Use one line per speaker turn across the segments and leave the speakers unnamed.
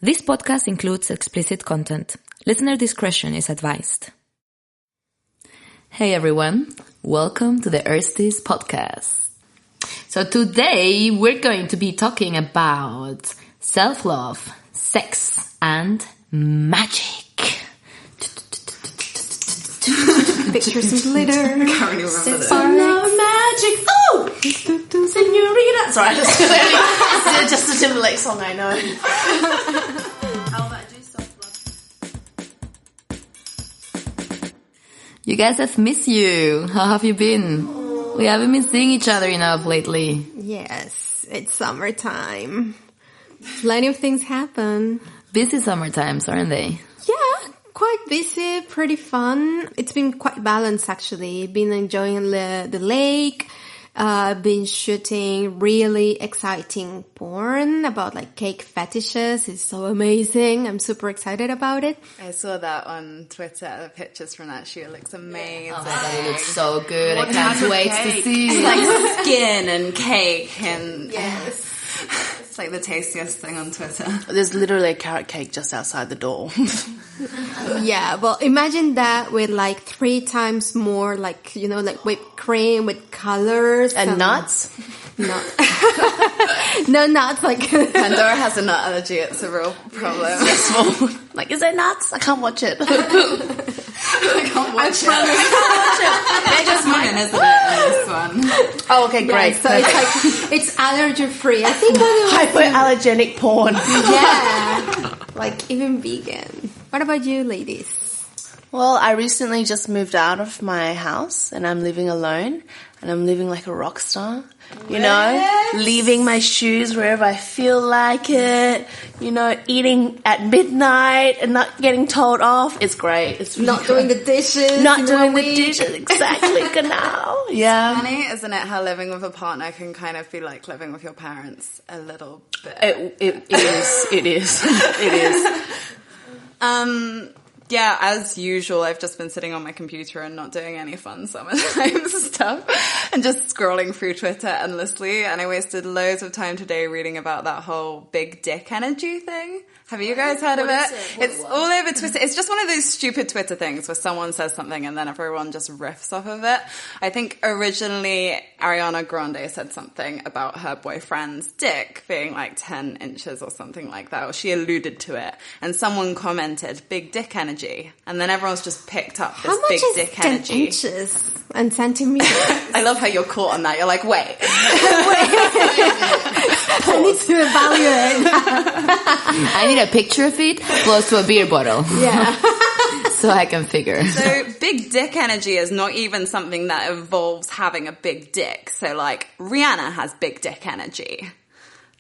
This podcast includes explicit content. Listener discretion is advised. Hey everyone, welcome to the Erstis podcast. So today we're going to be talking about self-love, sex, and magic.
Pictures and glitter.
I can't really remember this.
Magic. Oh! Senorita. Sorry, it's just a Timberlake song I know.
How about you, self-love?
You guys have missed you. How have you been? We haven't been seeing each other enough lately.
Yes, it's summertime. Plenty of things happen.
Busy summer times, aren't they?
Yeah, quite busy, pretty fun. It's been quite balanced actually. Been enjoying the lake. Been shooting really exciting porn about like cake fetishes. It's so amazing. I'm super excited about it.
I saw that on Twitter, the pictures from that shoot. It looks amazing.
Oh my God, it looks so good. I can't wait to see.
It's like skin and cake and...
Yes.
It's like the tastiest thing on Twitter.
There's literally a carrot cake just outside the door.
Yeah, well, imagine that with like 3 times more, like, you know, like whipped cream with colors.
And nuts?
No nuts, like...
Pandora has a nut allergy. It's a real problem.
Like, is there nuts? I can't watch it.
I can't watch it. They're just mine, isn't it, in this one?
Oh, okay, great.
Yeah, so it's like, it's allergy free. I think
hypoallergenic porn.
Yeah, like even vegan. What about you, ladies?
Well, I recently just moved out of my house and I'm living alone and I'm living like a rock star. You know, leaving my shoes wherever I feel like it, you know, eating at midnight and not getting told off. It's great. It's really
not doing the dishes.
Not doing the dishes. Exactly. Genau. Yeah.
Funny, isn't it, how living with a partner can kind of be like living with your parents a little bit.
It is.
Yeah, as usual, I've just been sitting on my computer and not doing any fun summertime stuff and just scrolling through Twitter endlessly. And I wasted loads of time today reading about that whole big dick energy thing. Have you guys heard of it? It's all over Twitter. It's just one of those stupid Twitter things where someone says something and then everyone just riffs off of it. I think originally Ariana Grande said something about her boyfriend's dick being like 10 inches or something like that, or she alluded to it. And someone commented, big dick energy. And then everyone's just picked up this big dick energy.
10 inches and centimeters?
I love how you're caught on that. You're like, wait.
I need to evaluate.
I need a picture of it close to a beer bottle.
Yeah.
So I can figure.
So big dick energy is not even something that involves having a big dick. So like Rihanna has big dick energy.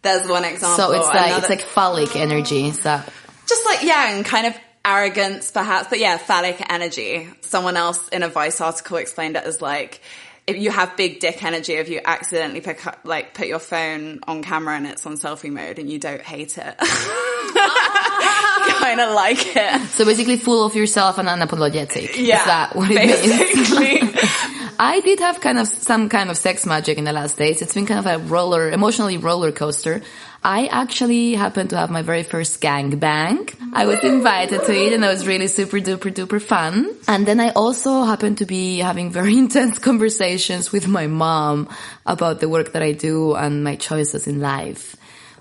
There's one example.
So it's like phallic energy. So
just like, yeah, and kind of arrogance perhaps, but yeah, phallic energy. Someone else in a Vice article explained it as like, if you have big dick energy, if you accidentally put your phone on camera and it's on selfie mode and you don't hate it. Kind of like it.
So basically full of yourself and unapologetic.
Yeah.
Is that what it means? I did have some kind of sex magic in the last days. It's been kind of a emotionally roller coaster. I actually happened to have my very first gangbang. I was invited to it and it was really super duper duper fun. And then I also happened to be having very intense conversations with my mom about the work that I do and my choices in life,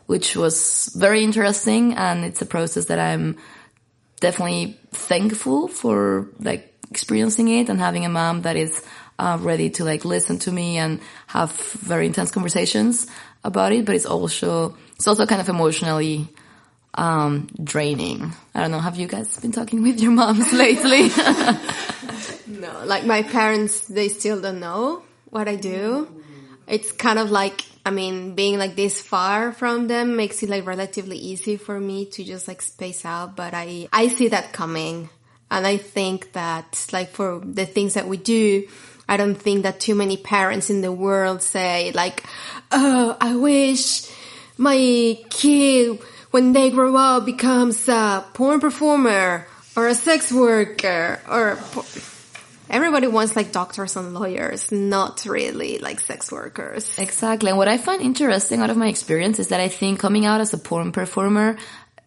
which was very interesting. And it's a process that I'm definitely thankful for, like, experiencing it and having a mom that is ready to like listen to me and have very intense conversations about it, but it's also kind of emotionally draining. I don't know, have you guys been talking with your moms lately?
No, like my parents, they still don't know what I do. It's kind of like, I mean, being like this far from them makes it like relatively easy for me to just like space out, but I see that coming. And I think that like for the things that we do, I don't think that too many parents in the world say like, oh, I wish my kid, when they grow up, becomes a porn performer or a sex worker or... Everybody wants like doctors and lawyers, not really like sex workers.
Exactly. And what I find interesting out of my experience is that I think coming out as a porn performer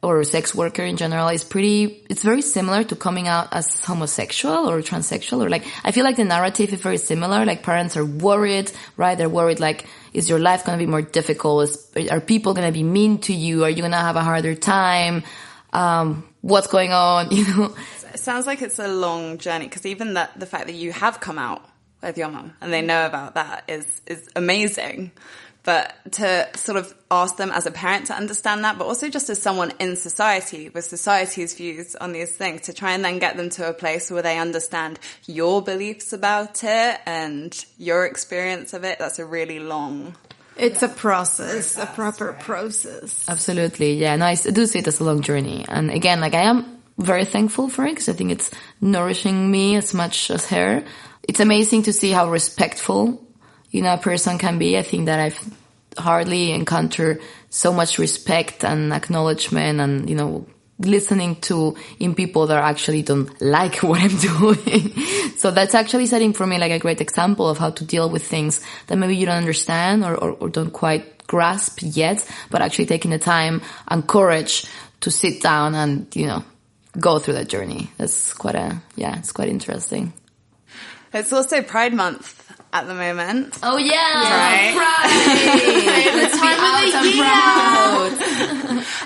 or sex worker in general it's very similar to coming out as homosexual or transsexual, or like, I feel like the narrative is very similar. Like parents are worried, right? They're worried, like, is your life going to be more difficult? Are people going to be mean to you? Are you going to have a harder time? What's going on? You know?
It sounds like it's a long journey, because even the fact that you have come out with your mum and they know about that is amazing. But to sort of ask them as a parent to understand that, but also just as someone in society with society's views on these things, to try and then get them to a place where they understand your beliefs about it and your experience of it, that's a really long...
It's a process, a proper process.
Absolutely, yeah. No, I do see it as a long journey. And again, like, I am very thankful for it, because I think it's nourishing me as much as her. It's amazing to see how respectful, you know, a person can be. I think that I've hardly encountered so much respect and acknowledgement and, you know, listening to in people that actually don't like what I'm doing. So that's actually setting for me like a great example of how to deal with things that maybe you don't understand or don't quite grasp yet, but actually taking the time and courage to sit down and, you know, go through that journey. That's it's quite interesting.
It's also Pride Month at the moment.
Oh yeah,
right.
Pride.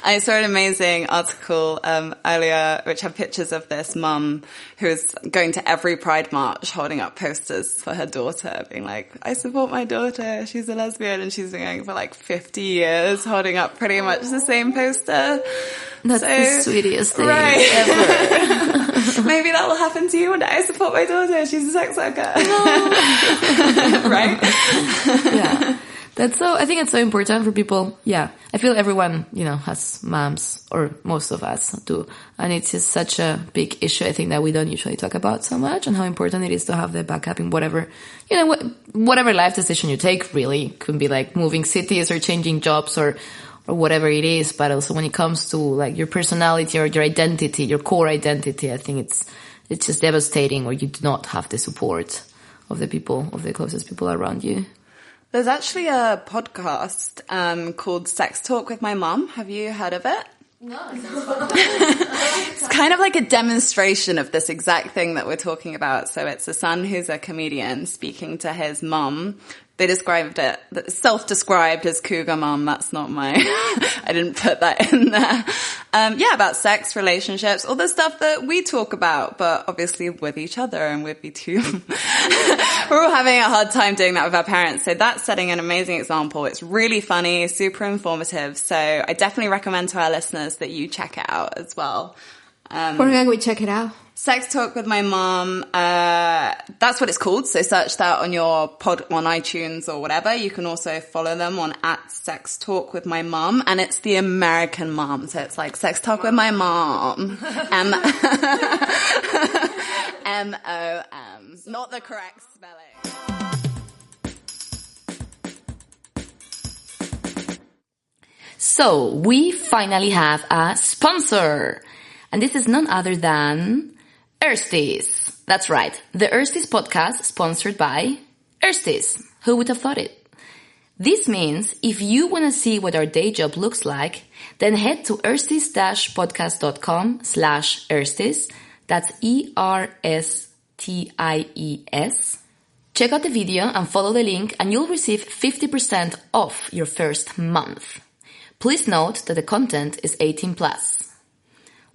I saw an amazing article earlier which had pictures of this mum who's going to every Pride march holding up posters for her daughter, being like, I support my daughter, she's a lesbian, and she's been going for like 50 years holding up pretty much the same poster.
That's the sweetest thing
ever. Maybe that will happen to you one day. I support my daughter, she's a sex worker. Right?
Yeah. I think it's so important for people. Yeah. I feel everyone, you know, has moms, or most of us do. And it's just such a big issue, I think, that we don't usually talk about so much, and how important it is to have the backup in whatever, you know, whatever life decision you take, really. It could be like moving cities or changing jobs or whatever it is. But also when it comes to like your personality or your identity, your core identity, I think it's just devastating where you do not have the support of the closest people around you.
There's actually a podcast called Sex Talk with My Mum. Have you heard of it?
No.
It's kind of like a demonstration of this exact thing that we're talking about. So it's a son who's a comedian speaking to his mum. They described it, self-described as cougar mum. That's not my, I didn't put that in there. About sex, relationships, all the stuff that we talk about, but obviously with each other, and we'd be too, we're all having a hard time doing that with our parents. So that's setting an amazing example. It's really funny, super informative. So I definitely recommend to our listeners that you check it out as well.
Where can we check it out?
Sex Talk with My Mum. That's what it's called. So search that on your pod on iTunes or whatever. You can also follow them on @Sex Talk with My Mum, and it's the American mom. So it's like Sex Talk with My Mom. M-O-M. Not the correct spelling.
So we finally have a sponsor, and this is none other than Erstis. That's right. The Erstis podcast sponsored by Erstis. Who would have thought it? This means if you want to see what our day job looks like, then head to erstis-podcast.com/Erstis. That's ERSTIES. Check out the video and follow the link, and you'll receive 50% off your first month. Please note that the content is 18+.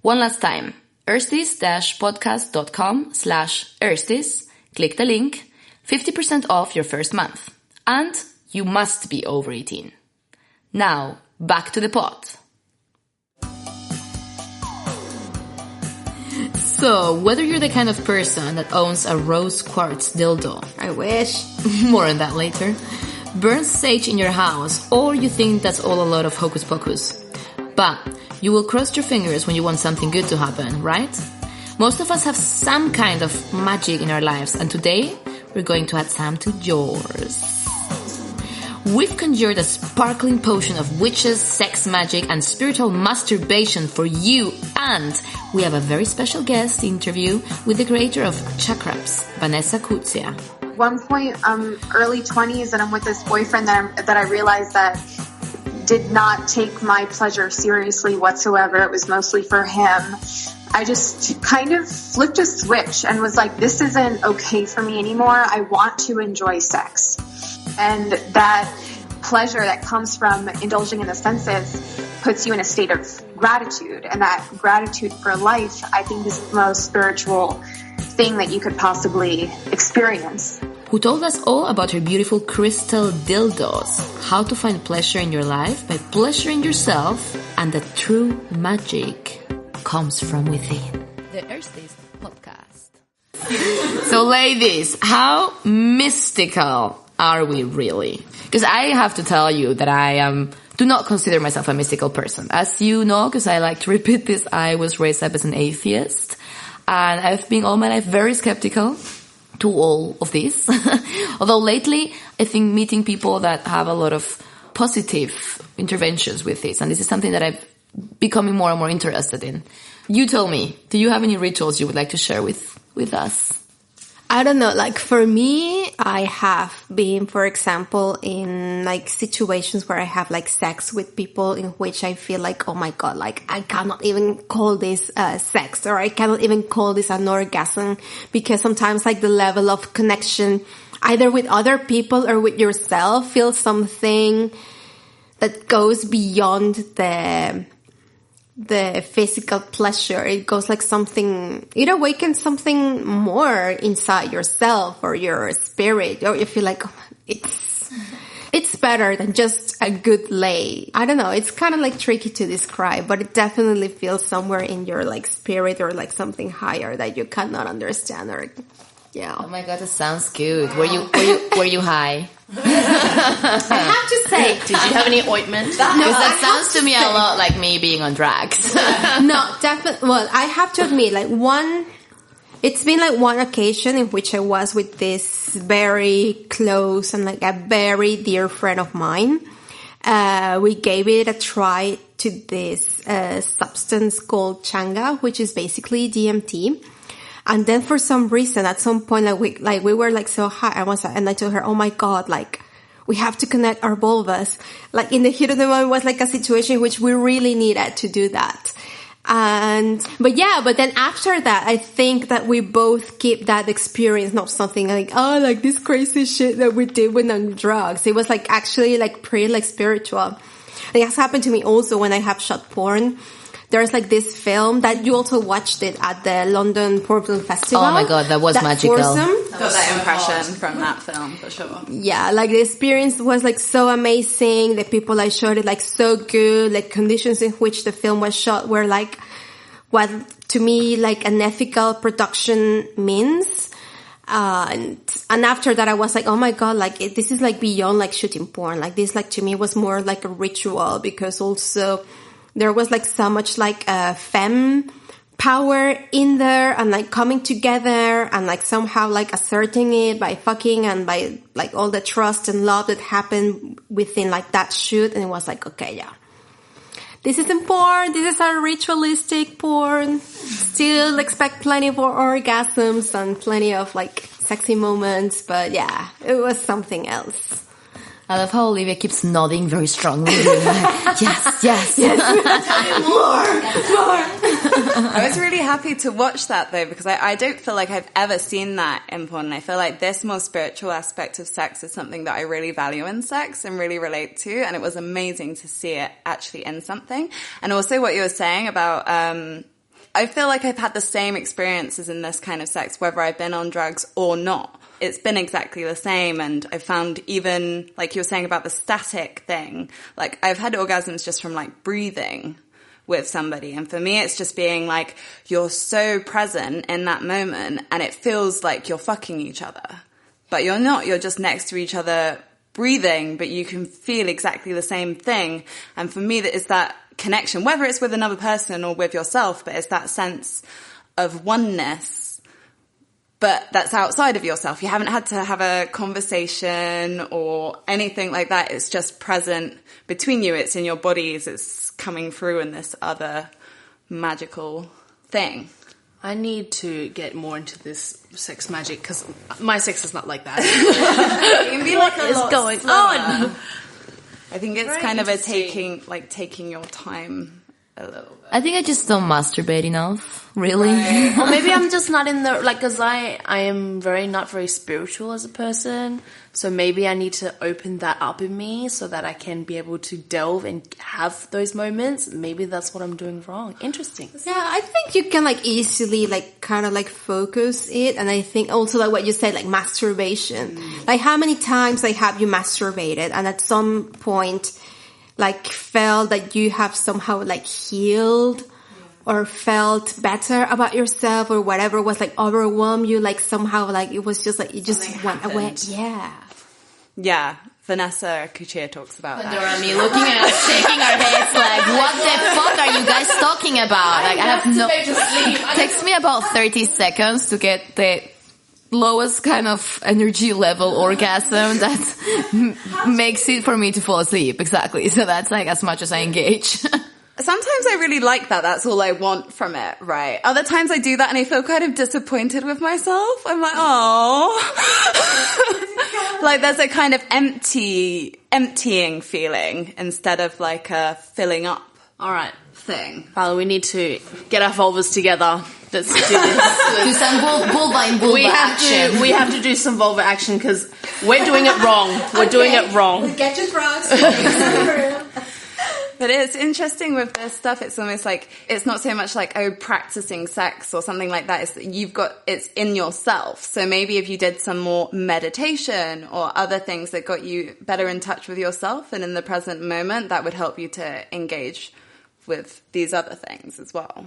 One last time. erstis-podcast.com/Erstis. Click the link, 50% off your first month. And you must be over 18. Now, back to the pot. So, whether you're the kind of person that owns a rose quartz dildo,
I wish.
more on that later, burns sage in your house, or you think that's all a lot of hocus pocus, but you will cross your fingers when you want something good to happen, right? Most of us have some kind of magic in our lives, and today we're going to add some to yours. We've conjured a sparkling potion of witches, sex magic, and spiritual masturbation for you, and we have a very special guest interview with the creator of Chakrubs, Vanessa Cuccia.
One point, early 20s, and I'm with this boyfriend that I realized that did not take my pleasure seriously whatsoever. It was mostly for him. I just kind of flipped a switch and was like, this isn't okay for me anymore. I want to enjoy sex. And that pleasure that comes from indulging in the senses puts you in a state of gratitude. And that gratitude for life, I think, is the most spiritual thing that you could possibly experience.
Who told us all about her beautiful crystal dildos, how to find pleasure in your life by pleasuring yourself, and that true magic comes from within. The Earthdays podcast. So ladies, how mystical are we really? Because I have to tell you that I do not consider myself a mystical person. As you know, because I like to repeat this, I was raised up as an atheist. And I've been all my life very skeptical to all of this. Although lately, I think meeting people that have a lot of positive interventions with this. And this is something that I've becoming more and more interested in. You tell me, do you have any rituals you would like to share with us?
I don't know, like for me, I have been, for example, in like situations where I have like sex with people in which I feel like, oh my God, like I cannot even call this sex, or I cannot even call this an orgasm, because sometimes like the level of connection either with other people or with yourself feels something that goes beyond the physical pleasure. It goes like something, it awakens something more inside yourself or your spirit, or you feel like it's better than just a good lay. I don't know. It's kind of like tricky to describe, but it definitely feels somewhere in your like spirit or like something higher that you cannot understand, or yeah.
Oh my God, that sounds good. Were you high?
I have to say,
did you have any ointment?
Because that sounds to me a lot like me being on drugs.
No, definitely. Well, I have to admit, it's been like one occasion in which I was with this very close and like a very dear friend of mine. We gave it a try to this substance called changa, which is basically DMT. And then for some reason, at some point, we were like so high. And I told her, oh my God, like we have to connect our vulvas. Like in the heat of the moment was like a situation in which we really needed to do that. But then after that, I think that we both keep that experience, not something like, oh, like this crazy shit that we did when on drugs. It was like actually like pretty like spiritual. It has happened to me also when I have shot porn. There's like this film that you also watched it at the London Porn Film Festival.
Oh my God, that was magical.
Got that impression from that film for sure.
Yeah, like the experience was like so amazing. The people I showed it like so good. Like conditions in which the film was shot were like what to me like an ethical production means. And after that I was like, oh my God, like this is like beyond like shooting porn. Like this like to me was more like a ritual, because also there was like so much like femme power in there, and like coming together and like somehow like asserting it by fucking and by like all the trust and love that happened within like that shoot. And it was like, okay, yeah, this isn't porn. This is a ritualistic porn. Still expect plenty of orgasms and plenty of like sexy moments. But yeah, it was something else.
I love how Olivia keeps nodding very strongly. Like, yes. More.
I was really happy to watch that though, because I don't feel like I've ever seen that in porn. I feel like this more spiritual aspect of sex is something that I really value in sex and really relate to. And it was amazing to see it actually in something. And also what you were saying about, I feel like I've had the same experiences in this kind of sex, whether I've been on drugs or not. It's been exactly the same. And I found even, like you were saying about the static thing, like I've had orgasms just from like breathing with somebody. And for me, it's just being like, you're so present in that moment and it feels like you're fucking each other, but you're not. You're just next to each other breathing, but you can feel exactly the same thing. And for me, that is that connection, whether it's with another person or with yourself, but it's that sense of oneness. But that's outside of yourself. You haven't had to have a conversation or anything like that. It's just present between you. It's in your bodies. It's coming through in this other magical thing.
I need to get more into this sex magic, because my sex is not like that.
You can be like,
what is going on?
I think it's
Very
kind of
interesting.
taking your time a little bit.
I think I just don't masturbate enough, really.
Right.
Or maybe I'm just not in the, like, because I am not very spiritual as a person. So maybe I need to open that up in me so that I can be able to delve and have those moments. Maybe that's what I'm doing wrong. Interesting.
Yeah, I think you can like easily like kind of like focus it. And I think also like what you said, like masturbation. Like how many times like have you masturbated and at some point like felt that you have somehow like healed or felt better about yourself or whatever was like overwhelmed you, like somehow like it was just like it just went away. Yeah.
Yeah, Vanessa Cuccia talks about that.
Pandora and me looking at us, shaking our heads like, what the fuck are you guys talking about? Like, I have no... Takes me about 30 seconds to get the lowest kind of energy level orgasm that makes it for me to fall asleep. Exactly. So that's like as much as I engage.
Sometimes I really like that. That's all I want from it, right? Other times I do that and I feel kind of disappointed with myself. I'm like, oh, like there's a kind of emptying feeling instead of like a filling up.
All right.
Thing.
Val, we need to get our vulvas together. Let's do this.
Do some vulva and vulva action.
We have to do some vulva action because we're doing it wrong. We're doing it wrong.
Get your drugs.
But it's interesting with this stuff. It's almost like, it's not so much like, oh, practicing sex or something like that. It's that it's in yourself. So maybe if you did some more meditation or other things that got you better in touch with yourself and in the present moment, that would help you to engage with these other things as well.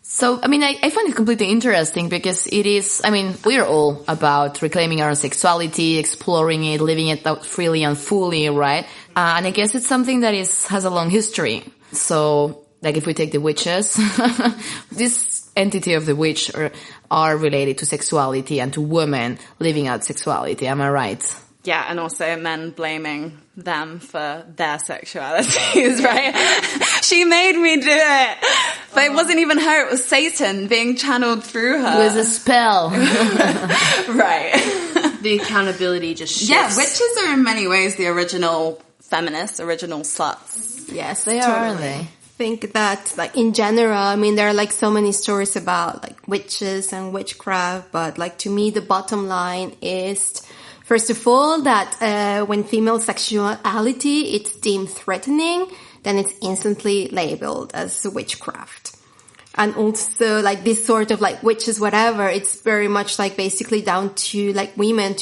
So, I mean, I find it completely interesting because it is, I mean, we're all about reclaiming our sexuality, exploring it, living it out freely and fully, right? And I guess it's something that has a long history. So, like if we take the witches, this entity of the witch are related to sexuality and to women living out sexuality. Am I right?
Yeah, and also men blaming them for their sexualities, right? She made me do it. But it wasn't even her, it was Satan being channeled through her.
It was a spell.
Right.
The accountability just shifts.
Yeah, witches are in many ways the original feminists, original sluts.
Yes,
They
totally.
are, aren't they?
Think that like in general, I mean, there are like so many stories about like witches and witchcraft, but like to me, the bottom line is, first of all, that when female sexuality it's deemed threatening, then it's instantly labeled as witchcraft. And also like this sort of like witches, whatever, it's very much like basically down to like women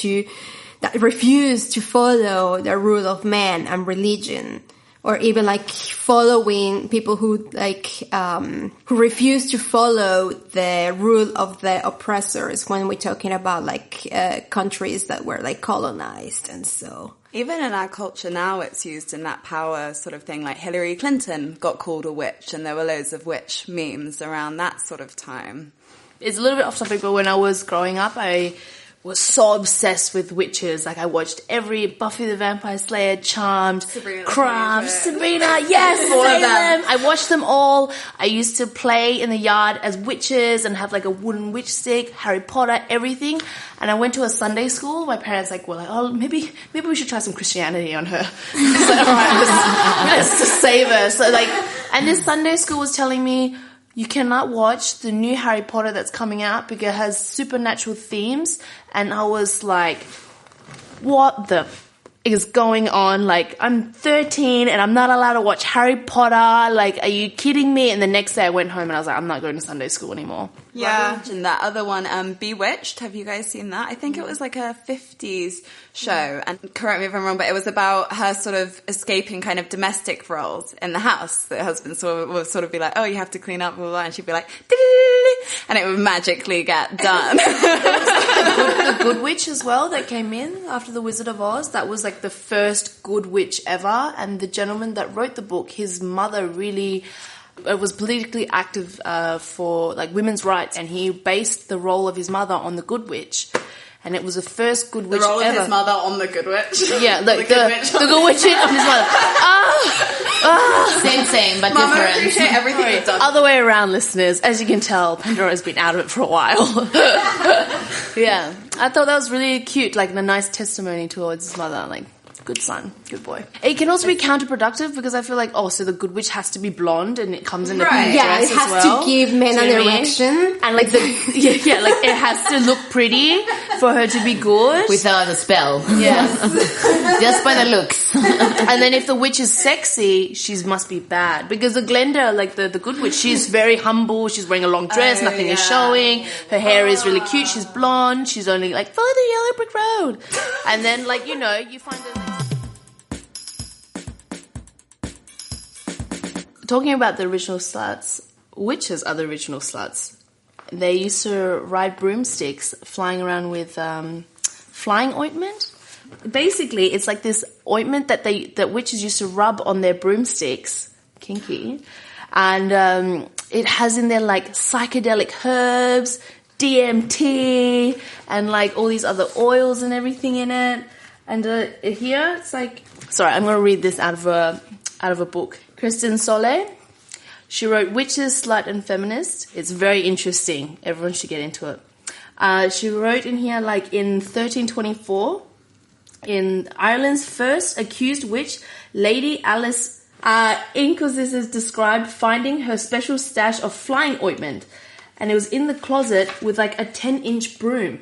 that refuse to follow the rule of man and religion. Or even like following people who like, who refuse to follow the rule of the oppressors when we're talking about like, countries that were like colonized and so.
Even in our culture now, it's used in that power sort of thing, like Hillary Clinton got called a witch and there were loads of witch memes around that sort of time.
It's a little bit off topic, but when I was growing up, I was so obsessed with witches. Like I watched every Buffy the Vampire Slayer, Charmed, Craft, Sabrina, yes, all of them. I watched them all. I used to play in the yard as witches and have like a wooden witch stick, Harry Potter, everything. And I went to a Sunday school. My parents were like, oh, maybe we should try some Christianity on her. It's like, all right, let's just save her. So like, and this Sunday school was telling me, you cannot watch the new Harry Potter that's coming out because it has supernatural themes. And I was like, what the is going on? Like, I'm 13 and I'm not allowed to watch Harry Potter. Like, are you kidding me? And the next day I went home and I was like, I'm not going to Sunday school anymore.
Yeah. And that other one, Bewitched, have you guys seen that? I think it was like a 50s show, and correct me if I'm wrong, but it was about her sort of escaping kind of domestic roles in the house. The husband would sort of be like, oh, you have to clean up, blah, blah, blah, and she'd be like, and it would magically get done.
The Good Witch as well that came in after The Wizard of Oz. That was like the first good witch ever, and the gentleman that wrote the book, his mother really was politically active for like women's rights, and he based the role of his mother on the Good Witch. And it was the first good witch ever.
The role of his mother on the Good Witch.
Yeah, like the Good Witch of his mother.
Same, but
Mama,
different.
I appreciate everything you've done.
Other way around, listeners. As you can tell, Pandora's been out of it for a while. Yeah, I thought that was really cute, like a nice testimony towards his mother. Like, good son. Good boy. It can also be counterproductive because I feel like, so the good witch has to be blonde and it comes in a pink
Yeah,
dress
it has
as well.
to give men an erection.
And like like it has to look pretty for her to be good.
Without a spell.
Yeah.
Just by the looks.
And then if the witch is sexy, she must be bad. Because the Glenda, like the good witch, she's very humble. She's wearing a long dress. Nothing is showing. Her hair is really cute. She's blonde. She's only like, follow the yellow brick road. And then like, you find her... Talking about the original sluts, witches are the original sluts. They used to ride broomsticks flying around with flying ointment. Basically, it's like this ointment that witches used to rub on their broomsticks. Kinky. And it has in there like psychedelic herbs, DMT, and like all these other oils and everything in it. And here it's like... Sorry, I'm going to read this out of a book. Kristen Solé. She wrote Witches, Slut and Feminist. It's very interesting. Everyone should get into it. She wrote in here, like, in 1324, in Ireland's first accused witch, Lady Alice Inquisitors described finding her special stash of flying ointment. And it was in the closet with, like, a 10-inch broom.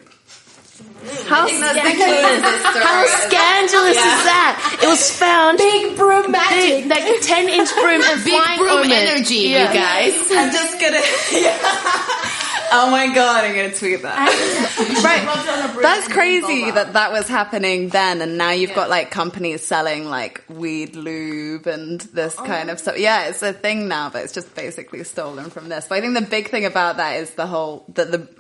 How scandalous! How scandalous is that? It was found
Big broom magic.
like 10-inch broom and
Big
flying
broom
ointment.
energy, you guys.
I'm just gonna... Oh my god, I'm gonna tweet that. Right. That's crazy that was happening then, and now you've got like companies selling like weed lube and this kind of stuff. Yeah, it's a thing now, but it's just basically stolen from this. But I think the big thing about that is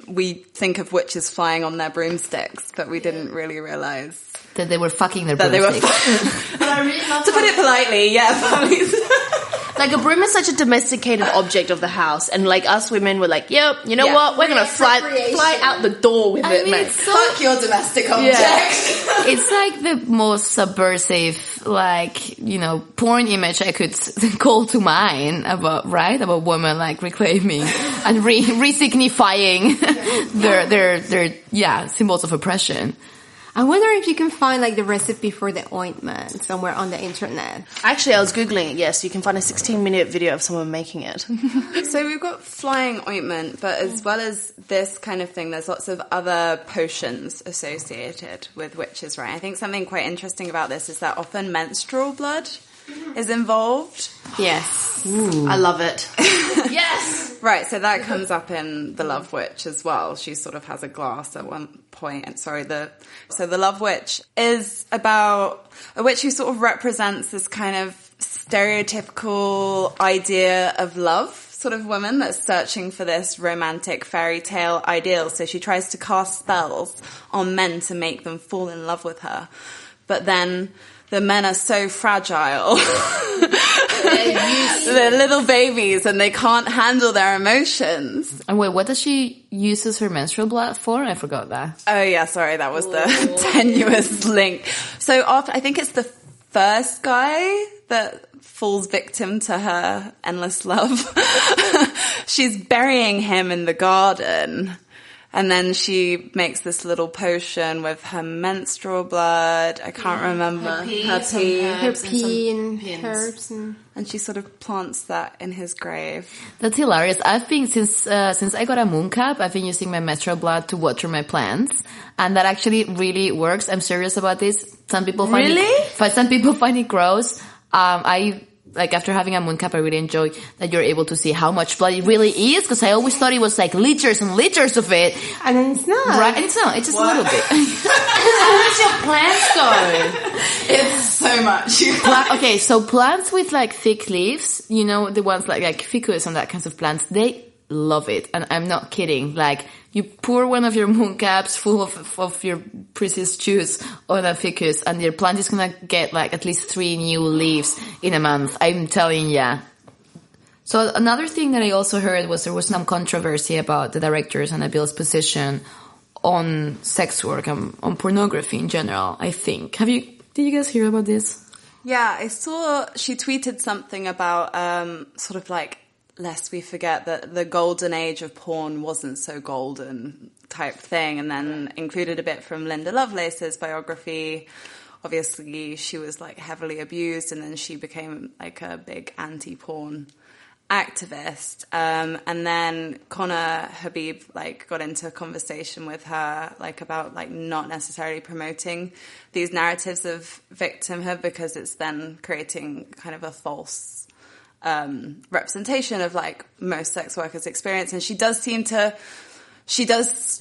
we think of witches flying on their broomsticks, but we didn't really realize
that they were fucking their
that they were.
broomsticks.
But I really love
To put it politely, yeah.
like a broom is such a domesticated object of the house, and like us women were like, yep, you know what? We're gonna fly out the door with it, man.
Fuck your domestic object.
It's like the most subversive, like, porn image I could call to mind about women like reclaiming and re-signifying their symbols of oppression.
I wonder if you can find like the recipe for the ointment somewhere on the internet.
Actually, I was Googling it, yes. You can find a 16-minute video of someone making it.
So we've got flying ointment, but as well as this kind of thing, there's lots of other potions associated with witches, right? I think something quite interesting about this is that often menstrual blood is involved.
Yes.
Ooh. I love it. Yes!
Right, so that comes up in The Love Witch as well. She sort of has a glass at one point. So The Love Witch is about a witch who sort of represents this kind of stereotypical idea of love, sort of woman that's searching for this romantic fairy tale ideal. So she tries to cast spells on men to make them fall in love with her. But then the men are so fragile. They're little babies and they can't handle their emotions.
And wait, what does she uses her menstrual blood for? I forgot that.
Oh yeah, sorry, that was the tenuous link. So I think it's the first guy that falls victim to her endless love. She's burying him in the garden. And then she makes this little potion with her menstrual blood. I can't remember. Her
pee and herbs.
And she sort of plants that in his grave.
That's hilarious. I've been, since I got a moon cap, I've been using my menstrual blood to water my plants. And that actually really works. I'm serious about this. Some people find it gross. After having a moon cap, I really enjoy that you're able to see how much blood it really is, because I always thought it was like liters and liters of it.
And then it's not.
Right? And it's not. It's just a little bit.
How does your plants go?
It's so much.
Okay, so plants with like thick leaves, the ones like ficus and that kinds of plants, they love it. And I'm not kidding. Like, you pour one of your moon caps full of your precious juice on a ficus, and your plant is gonna get like at least 3 new leaves in a month. I'm telling ya. So another thing that I also heard was there was some controversy about the director's and Nabil's position on sex work and on pornography in general, I think. Did you guys hear about this?
Yeah, I saw she tweeted something about sort of like, lest we forget that the golden age of porn wasn't so golden type thing, and then included a bit from Linda Lovelace's biography obviously she was like heavily abused, and then she became like a big anti-porn activist. And then Conor Habib like got into a conversation with her like about like not necessarily promoting these narratives of victimhood, because it's then creating kind of a false representation of like most sex workers' experience. And she does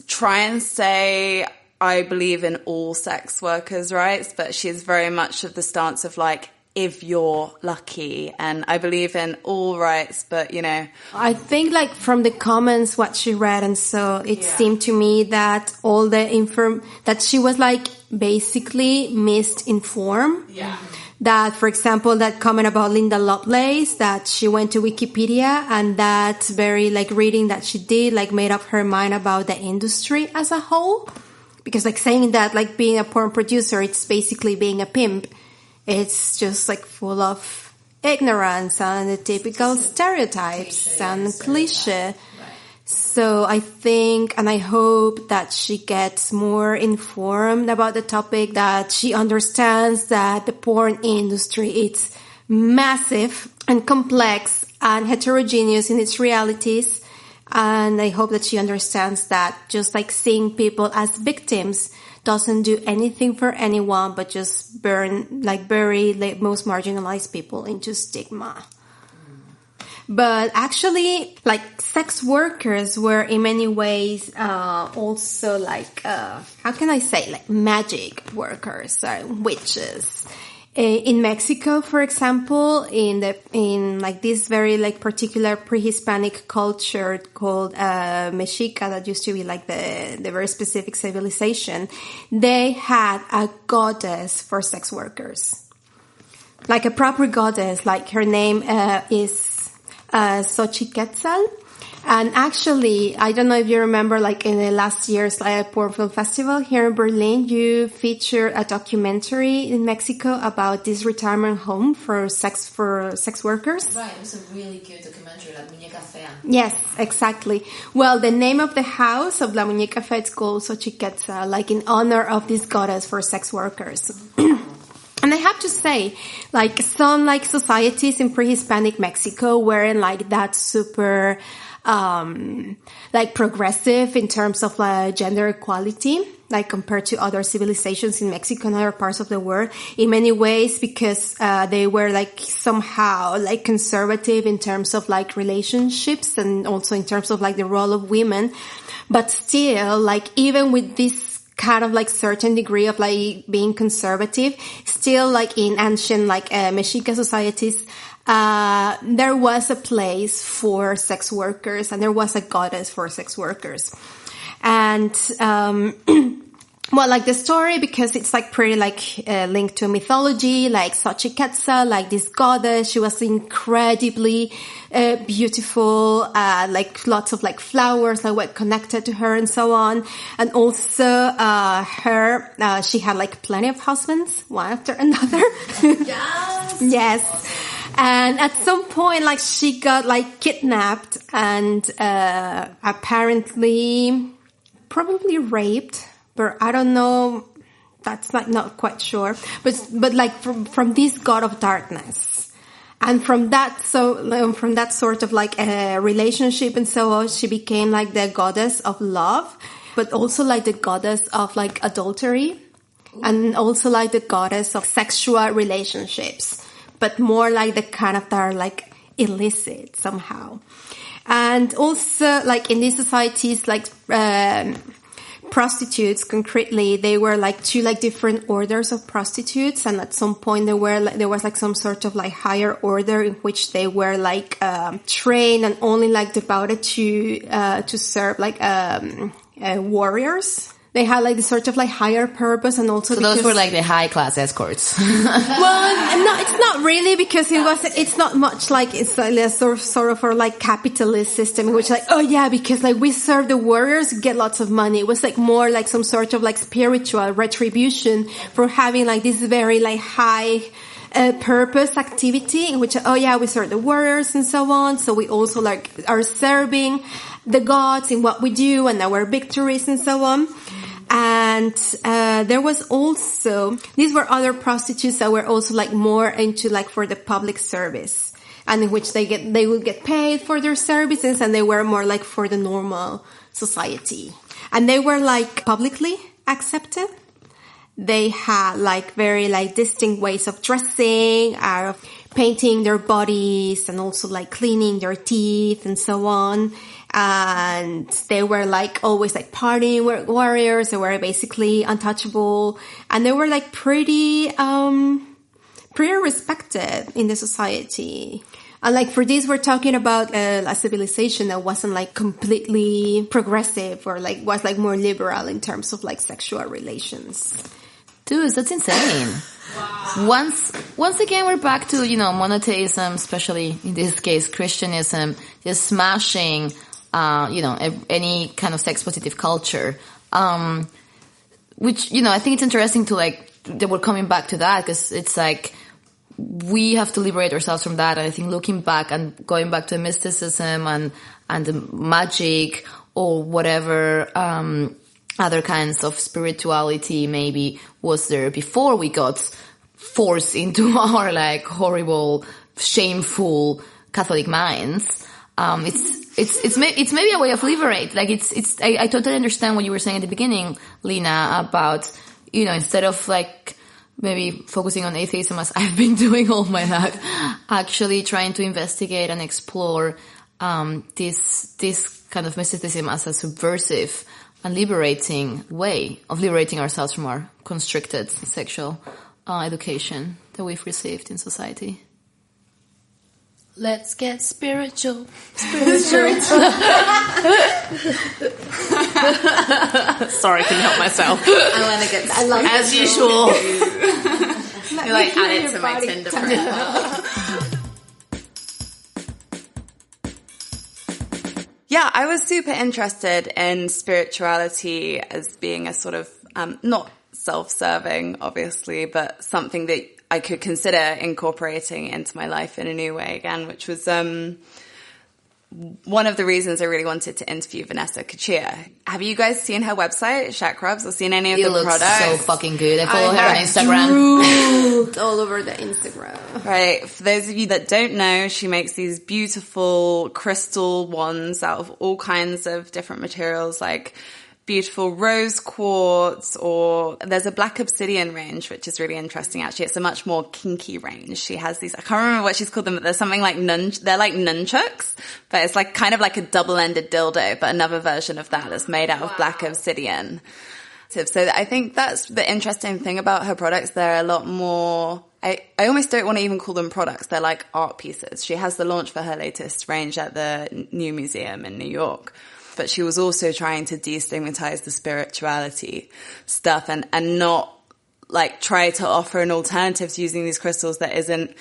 try and say, I believe in all sex workers' rights, but she is very much of the stance of like, if you're lucky, and I believe in all rights, but you know.
I think like from the comments, what she read, and so it seemed to me that all the that she was like basically misinformed.
Yeah.
That, for example, that comment about Linda Lovelace, that she went to Wikipedia, and that very like reading that she did like made up her mind about the industry as a whole. Because like saying that like being a porn producer, it's basically being a pimp. It's just like full of ignorance and the typical stereotypes and cliche. Right. So I think and I hope that she gets more informed about the topic, that she understands that the porn industry is massive and complex and heterogeneous in its realities. And I hope that she understands that just like seeing people as victims doesn't do anything for anyone, but just bury the most marginalized people into stigma. But actually, like, sex workers were in many ways also like, how can I say, like magic workers, witches. In Mexico, for example, in like this very like particular pre-Hispanic culture called Mexica, that used to be like the very specific civilization, they had a goddess for sex workers, like a proper goddess. Like her name is Xochiquetzal. And actually, I don't know if you remember, like in the last year's Porn Film Festival here in Berlin, you featured a documentary in Mexico about this retirement home for sex workers.
Right, it was a really good documentary, La Muñeca Fea.
Yes, exactly. Well, the name of the house of La Muñeca Fea is called Xochiquetzal, like in honor of this goddess for sex workers. And I have to say, like some like societies in pre-Hispanic Mexico weren't like that super like progressive in terms of gender equality, like compared to other civilizations in Mexico and other parts of the world, in many ways, because they were like somehow like conservative in terms of like relationships and also in terms of like the role of women. But still, like even with this kind of like certain degree of like being conservative, still like in ancient like Mexica societies, there was a place for sex workers and there was a goddess for sex workers. And, well, like the story, because it's like pretty like linked to mythology, like Xochiquetzal, like this goddess, she was incredibly beautiful, like lots of like flowers like were connected to her and so on. And also she had like plenty of husbands, one after another.
Yes.
Yes. And at some point, like, she got, like, kidnapped and, apparently, probably raped, but I don't know, that's, like, not quite sure, but like, from this god of darkness. And from that sort of, like, relationship and so on, she became, like, the goddess of love, but also, like, the goddess of, like, adultery, and also, like, the goddess of sexual relationships. But more like the kind of that are like illicit somehow. And also like in these societies, like, prostitutes concretely, they were like two like different orders of prostitutes. And at some point there was like some sort of like higher order in which they were like, trained and only like devoted to serve like, warriors. They had like this sort of like higher purpose, and also
so those were like the high class escorts.
Well, no, it's not really, because it's not much like, it's like a sort of a like capitalist system in which like, oh yeah, because like we serve the warriors, get lots of money. It was like more like some sort of like spiritual retribution for having like this very like high purpose activity in which, oh yeah, we serve the warriors and so on. So we also like are serving the gods in what we do and our victories and so on. And there was also, these were other prostitutes that were also like more into like for the public service, and in which they would get paid for their services, and they were more like for the normal society. And they were like publicly accepted. They had like very like distinct ways of dressing, of painting their bodies, and also like cleaning their teeth and so on. And they were like always like partying warriors. They were basically untouchable, and they were like pretty respected in the society. And like for this, we're talking about a civilization that wasn't like completely progressive, or like was like more liberal in terms of like sexual relations.
Dude, that's insane. Wow. Once again, we're back to, monotheism, especially in this case, Christianism, just smashing, any kind of sex positive culture. Which, I think it's interesting to like, that we're coming back to that, because it's like, we have to liberate ourselves from that. And I think looking back and going back to mysticism and the magic or whatever, other kinds of spirituality maybe was there before we got forced into our like horrible, shameful Catholic minds. It's maybe a way of liberate. Like I totally understand what you were saying at the beginning, Lena, about, instead of like maybe focusing on atheism as I've been doing all my life, actually trying to investigate and explore, this kind of mysticism as a subversive and liberating way of liberating ourselves from our constricted sexual education that we've received in society.
Let's get spiritual. Sorry, couldn't help myself.
I like
as usual.
You like add it to my Tinder profile. Yeah, I was super interested in spirituality as being a sort of, not self-serving, obviously, but something that I could consider incorporating into my life in a new way again, which was one of the reasons I really wanted to interview Vanessa Cuccia. Have you guys seen her website, Chakrubs, or seen any of the products?
It looks so fucking good. I follow her on Instagram.
All over the Instagram.
Right. For those of you that don't know, she makes these beautiful crystal wands out of all kinds of different materials, like beautiful rose quartz, or there's a black obsidian range, which is really interesting actually. It's a much more kinky range. She has these, I can't remember what she's called them, but there's something like they're like nunchucks, but it's like kind of like a double-ended dildo, but another version of that that's made out of black obsidian. So I think that's the interesting thing about her products. They're a lot more, I almost don't want to even call them products. They're like art pieces. She has the launch for her latest range at the New Museum in New York. But she was also trying to destigmatize the spirituality stuff and not like try to offer an alternative to using these crystals that isn't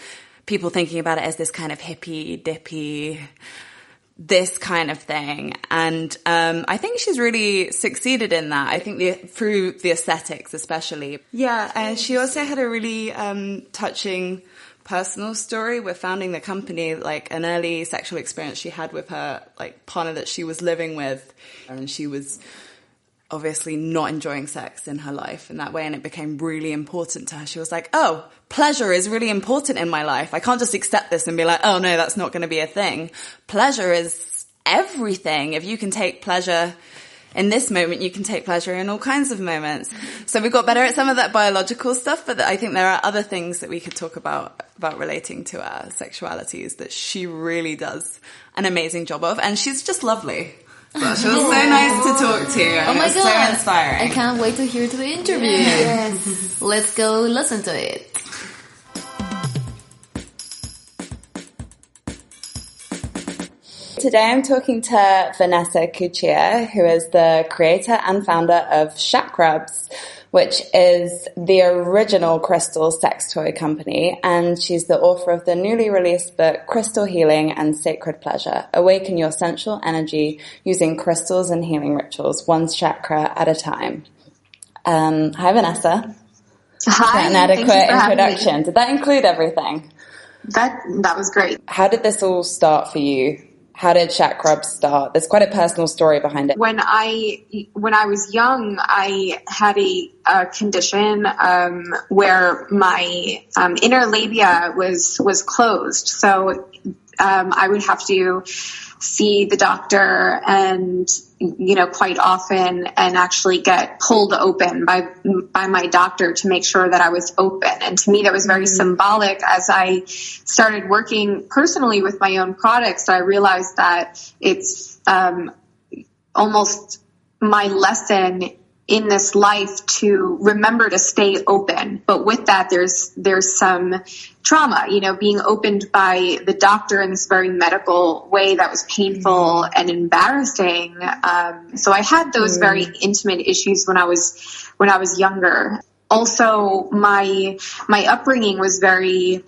people thinking about it as this kind of hippie dippy, this kind of thing. And I think she's really succeeded in that. I think through the aesthetics especially. Yeah, and she also had a really touching personal story with founding the company, like an early sexual experience she had with her like partner that she was living with, and she was obviously not enjoying sex in her life in that way, and it became really important to her. She was like, oh, pleasure is really important in my life. I can't just accept this and be like, oh no, that's not going to be a thing. Pleasure is everything. If you can take pleasure in this moment, you can take pleasure in all kinds of moments. So we got better at some of that biological stuff, but I think there are other things that we could talk about relating to our sexualities that she really does an amazing job of. And she's just lovely. So she was so nice to talk to.
Oh my God.
So inspiring.
I can't wait to hear the interview.
Yes.
Let's go listen to it.
Today I'm talking to Vanessa Cuccia, who is the creator and founder of Chakrubs, which is the original crystal sex toy company, and she's the author of the newly released book Crystal Healing and Sacred Pleasure, Awaken Your Sensual Energy Using Crystals and Healing Rituals, one chakra at a time. Hi Vanessa.
Hi.
An adequate introduction. Did that include everything?
That was great.
How did this all start for you?
How did Chakrubs start? There's quite a personal story behind it.
When I was young, I had a condition where my inner labia was closed. So I would have to see the doctor and, quite often, and actually get pulled open by my doctor to make sure that I was open. And to me, that was very symbolic. As I started working personally with my own products, I realized that it's almost my lesson in this life to remember to stay open. But with that, there's some trauma, being opened by the doctor in this very medical way that was painful and embarrassing. So I had those very intimate issues when I was younger. Also, my upbringing was very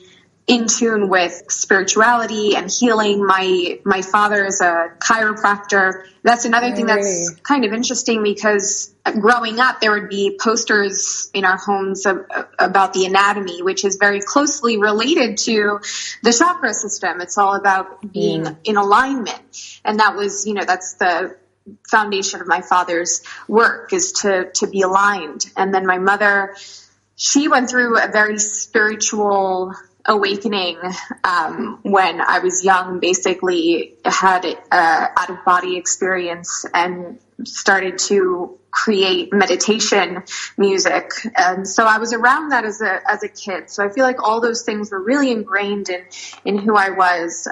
in tune with spirituality and healing. My father is a chiropractor. That's another thing that's kind of interesting, because growing up, there would be posters in our homes about the anatomy, which is very closely related to the chakra system. It's all about being in alignment. And that was, that's the foundation of my father's work, is to be aligned. And then my mother, she went through a very spiritual awakening when I was young. Basically had out of body experience and started to create meditation music. And so I was around that as a kid. So I feel like all those things were really ingrained in who I was.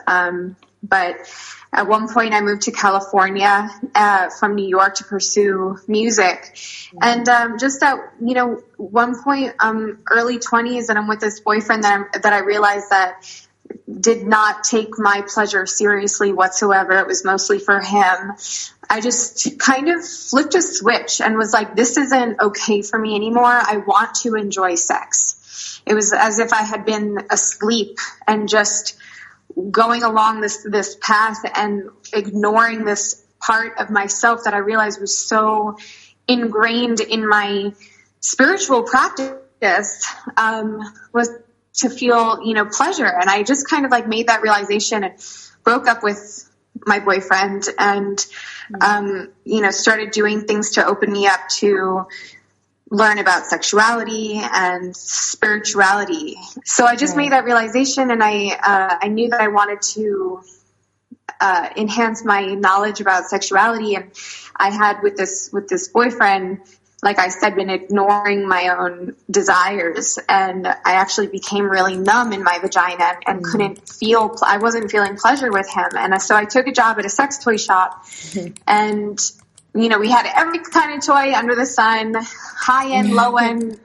But at one point I moved to California from New York to pursue music. And just at, one point, early 20s, and I'm with this boyfriend that I realized that did not take my pleasure seriously whatsoever. It was mostly for him. I just kind of flipped a switch and was like, this isn't okay for me anymore. I want to enjoy sex. It was as if I had been asleep and just going along this path and ignoring this part of myself that I realized was so ingrained in my spiritual practice, was to feel, pleasure. And I just kind of like made that realization and broke up with my boyfriend and, started doing things to open me up to learn about sexuality and spirituality. So I just made that realization, and I knew that I wanted to enhance my knowledge about sexuality. And I had with this boyfriend, like I said, been ignoring my own desires, and I actually became really numb in my vagina and couldn't feel, I wasn't feeling pleasure with him. And so I took a job at a sex toy shop, and we had every kind of toy under the sun, high end, low end,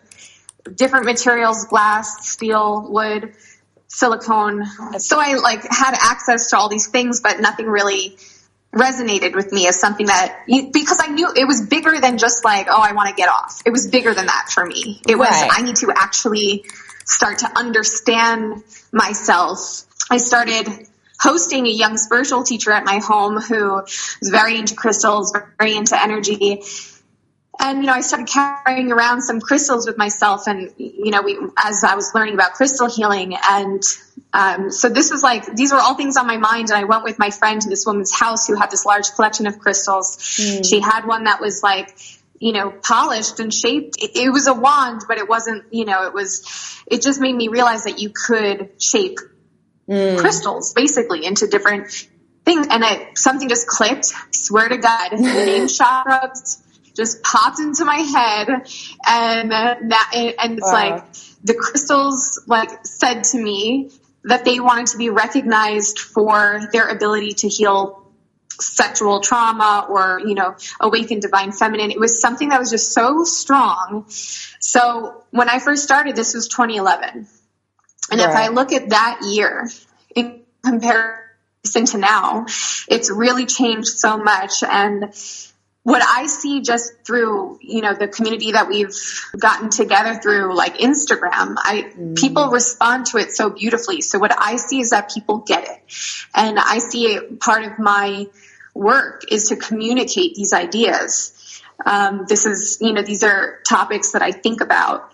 different materials, glass, steel, wood, silicone. So I had access to all these things, but nothing really resonated with me as something that, because I knew it was bigger than just I want to get off. It was bigger than that for me. It was, I need to actually start to understand myself. I started hosting a young spiritual teacher at my home who was very into crystals, very into energy. And, I started carrying around some crystals with myself, and, as I was learning about crystal healing. And so this was these were all things on my mind. And I went with my friend to this woman's house who had this large collection of crystals. She had one that was polished and shaped. It was a wand, but it wasn't, it just made me realize that you could shape crystals basically into different things. And something just clicked. I swear to God, the name Chakrubs just popped into my head, and it's the crystals said to me that they wanted to be recognized for their ability to heal sexual trauma or, awaken divine feminine. It was something that was just so strong. So when I first started, this was 2011. And if I look at that year in comparison to now, it's really changed so much. And what I see just through, the community that we've gotten together through Instagram, people respond to it so beautifully. So what I see is that people get it. And I see part of my work is to communicate these ideas. These are topics that I think about.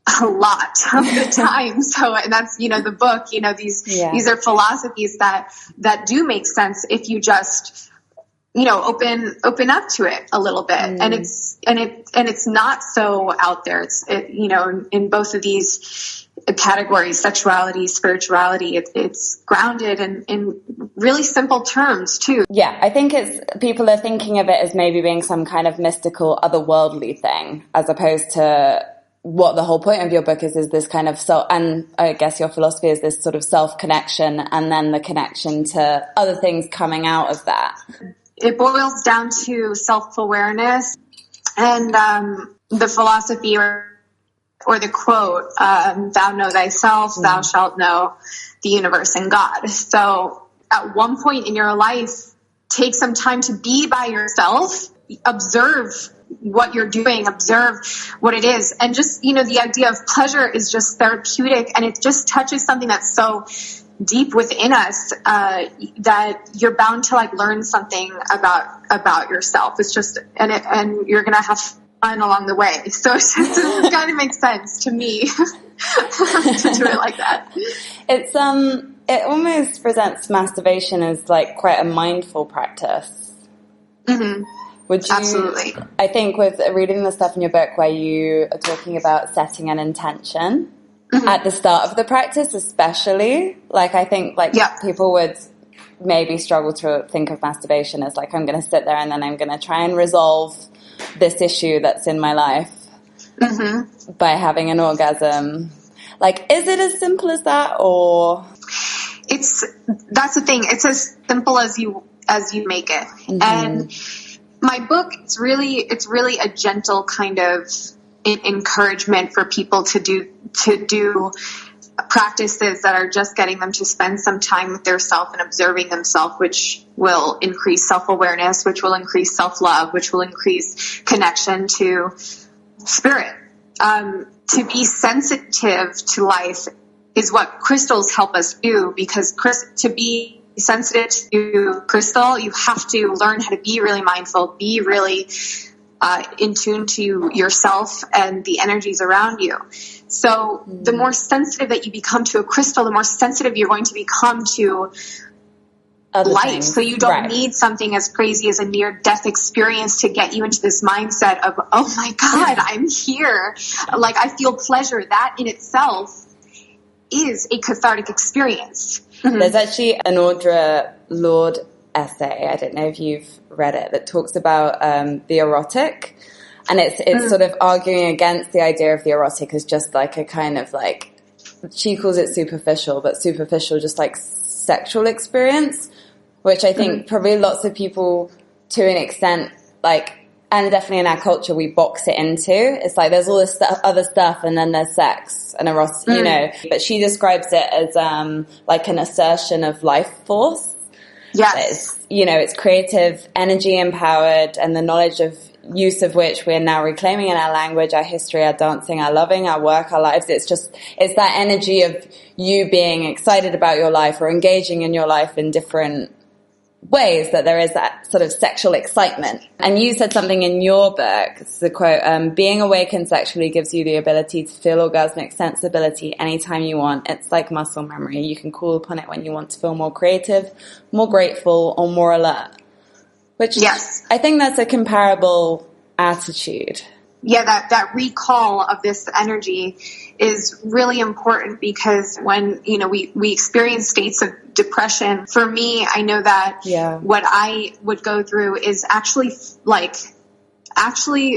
a lot of the time. So, and that's, the book, these are philosophies that do make sense if you just, open up to it a little bit. And it's not so out there. In both of these categories, sexuality, spirituality, it's grounded in really simple terms too.
Yeah, I think people are thinking of it as maybe being some kind of mystical, otherworldly thing, as opposed to what the whole point of your book is this kind of and I guess your philosophy is this sort of self-connection, and then the connection to other things coming out of that.
It boils down to self-awareness, and the philosophy or the quote, thou know thyself, thou shalt know the universe and God. So at one point in your life, take some time to be by yourself, observe what you're doing, observe what it is. And just, the idea of pleasure is just therapeutic, and it just touches something that's so deep within us, that you're bound to learn something about yourself. It's just, and you're going to have fun along the way. So it kind of makes sense to me to do it like that.
It's, it almost presents masturbation as quite a mindful practice. Mm-hmm. Would you,
absolutely.
I think with reading the stuff in your book where you are talking about setting an intention at the start of the practice, especially, I think people would maybe struggle to think of masturbation as I'm going to sit there and then I'm going to try and resolve this issue that's in my life by having an orgasm. Is it as simple as that, or?
That's the thing. It's as simple as you make it. And my book, it's really a gentle kind of encouragement for people to do practices that are just getting them to spend some time with their self and observing themselves, which will increase self-awareness, which will increase self-love, which will increase connection to spirit. To be sensitive to life is what crystals help us do, because to be sensitive to crystal, you have to learn how to be really mindful, be really in tune to yourself and the energies around you. So the more sensitive that you become to a crystal, the more sensitive you're going to become to
other
life.
things.
So you don't need something as crazy as a near-death experience to get you into this mindset of, oh my God, I'm here. I feel pleasure. That in itself is a cathartic experience.
There's actually an Audre Lorde essay, I don't know if you've read it, that talks about the erotic, and it's sort of arguing against the idea of the erotic as just a kind of she calls it superficial, but superficial just sexual experience, which I think probably lots of people to an extent and definitely in our culture, we box it into. It's there's all this other stuff, and then there's sex and erotic, But she describes it as an assertion of life force.
Yes.
It's creative, energy empowered, and the knowledge of use of which we're now reclaiming in our language, our history, our dancing, our loving, our work, our lives. It's that energy of you being excited about your life or engaging in your life in different ways, that there is that sort of sexual excitement. And you said something in your book, it's the quote, being awakened sexually gives you the ability to feel orgasmic sensibility anytime you want. It's like muscle memory. You can call upon it when you want to feel more creative, more grateful, or more alert. Which I think that's a comparable attitude.
Yeah, that recall of this energy is really important, because when, we experience states of depression, for me, I know that what I would go through is actually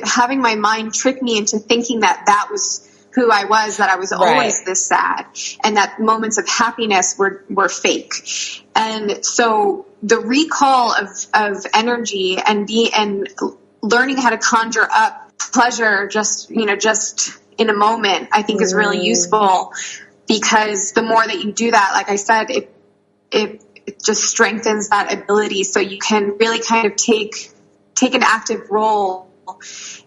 having my mind trick me into thinking that was who I was, that I was always this sad, and that moments of happiness were fake. And so the recall of energy and learning how to conjure up pleasure just in a moment, I think is really useful, because the more that you do that, like I said, it just strengthens that ability, so you can really kind of take an active role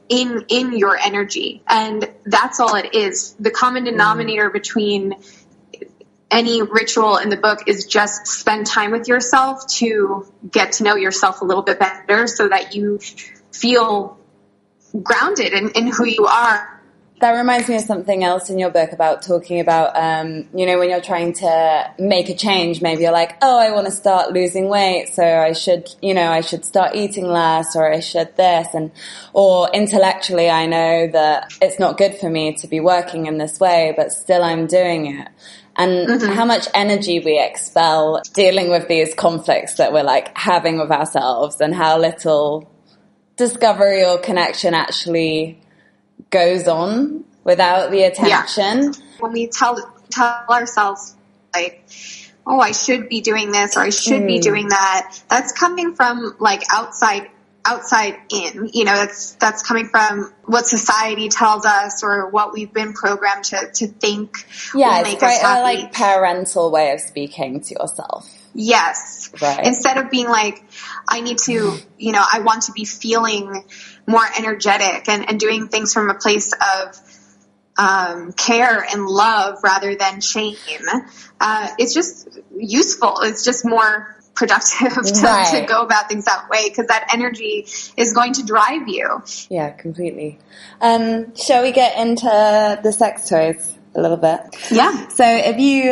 in your energy. And that's all it is. The common denominator between any ritual in the book is just spend time with yourself to get to know yourself a little bit better, so that you feel grounded in who you are,
That reminds me of something else in your book about talking about, you know, when you're trying to make a change, maybe you're like, oh, I want to start losing weight, so I should, you know, I should start eating less, or I should this, or intellectually I know that it's not good for me to be working in this way, but still I'm doing it. And how much energy we expel dealing with these conflicts that we're like having with ourselves, and how little discovery or connection actually goes on without the attention.
Yeah. When we tell ourselves like, oh, I should be doing this, or I should be doing that, that's coming from like outside in, you know, that's coming from what society tells us, or what we've been programmed to think will make us happy.
Like parental way of speaking to yourself.
Yes.
Right.
Instead of being like, I need to, you know, I want to be feeling more energetic and doing things from a place of care and love rather than shame. It's just useful. It's just more productive to go about things that way, because that energy is going to drive you.
Yeah, completely. Shall we get into the sex toys a little bit?
Yeah.
So if you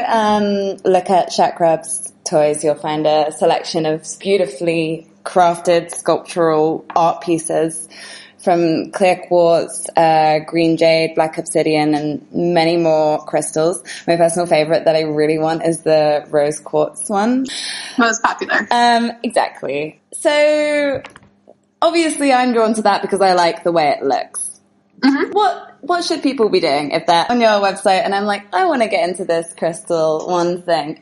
look at Chakrubs toys, you'll find a selection of beautifully crafted sculptural art pieces from clear quartz, green jade, black obsidian, and many more crystals. My personal favorite that I really want is the rose quartz one.
Most popular.
Exactly. So obviously I'm drawn to that because I like the way it looks. Mm-hmm. What should people be doing if they're on your website and I'm like, I want to get into this crystal one thing?